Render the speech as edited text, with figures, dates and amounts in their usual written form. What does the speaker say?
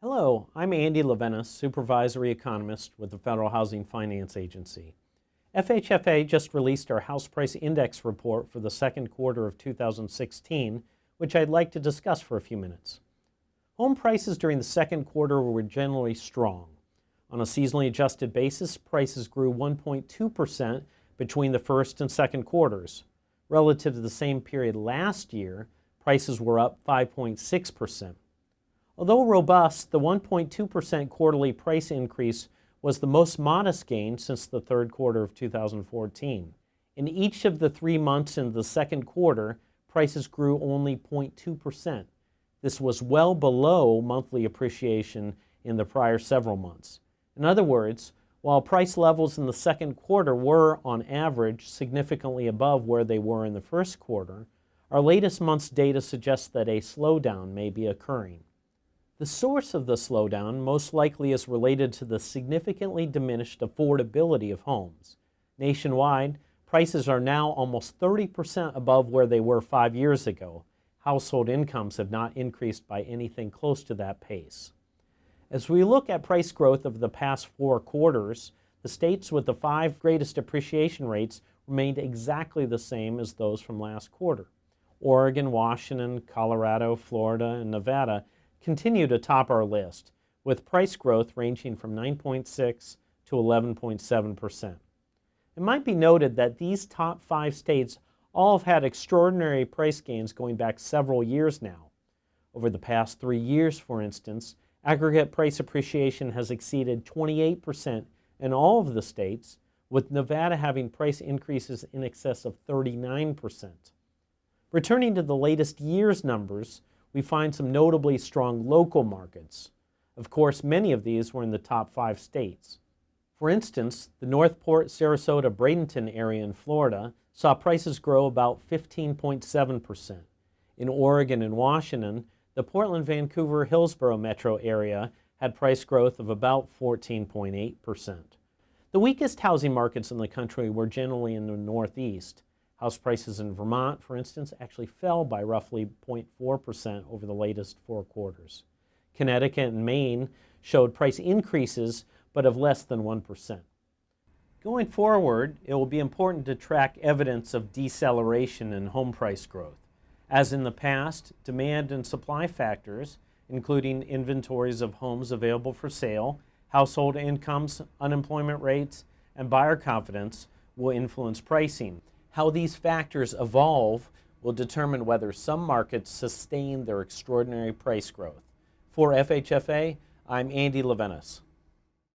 Hello, I'm Andy Leventis, Supervisory Economist with the Federal Housing Finance Agency. FHFA just released our House Price Index report for the second quarter of 2016, which I'd like to discuss for a few minutes. Home prices during the second quarter were generally strong. On a seasonally adjusted basis, prices grew 1.2% between the first and second quarters. Relative to the same period last year, prices were up 5.6%. Although robust, the 1.2% quarterly price increase was the most modest gain since the third quarter of 2014. In each of the 3 months in the second quarter, prices grew only 0.2%. This was well below monthly appreciation in the prior several months. In other words, while price levels in the second quarter were, on average, significantly above where they were in the first quarter, our latest month's data suggests that a slowdown may be occurring. The source of the slowdown most likely is related to the significantly diminished affordability of homes. Nationwide, prices are now almost 30% above where they were 5 years ago. Household incomes have not increased by anything close to that pace. As we look at price growth over the past 4 quarters, the states with the 5 greatest appreciation rates remained exactly the same as those from last quarter. Oregon, Washington, Colorado, Florida, and Nevada continue to top our list, with price growth ranging from 9.6 to 11.7%. It might be noted that these top 5 states all have had extraordinary price gains going back several years now. Over the past 3 years, for instance, aggregate price appreciation has exceeded 28% in all of the states, with Nevada having price increases in excess of 39%. Returning to the latest year's numbers, we find some notably strong local markets. Of course, many of these were in the top 5 states. For instance, the Northport, Sarasota, Bradenton area in Florida saw prices grow about 15.7%. In Oregon and Washington, the Portland, Vancouver, Hillsborough metro area had price growth of about 14.8%. The weakest housing markets in the country were generally in the Northeast. House prices in Vermont, for instance, actually fell by roughly 0.4% over the latest 4 quarters. Connecticut and Maine showed price increases, but of less than 1%. Going forward, it will be important to track evidence of deceleration in home price growth. As in the past, demand and supply factors, including inventories of homes available for sale, household incomes, unemployment rates, and buyer confidence, will influence pricing. How these factors evolve will determine whether some markets sustain their extraordinary price growth. For FHFA, I'm Andy Leventis.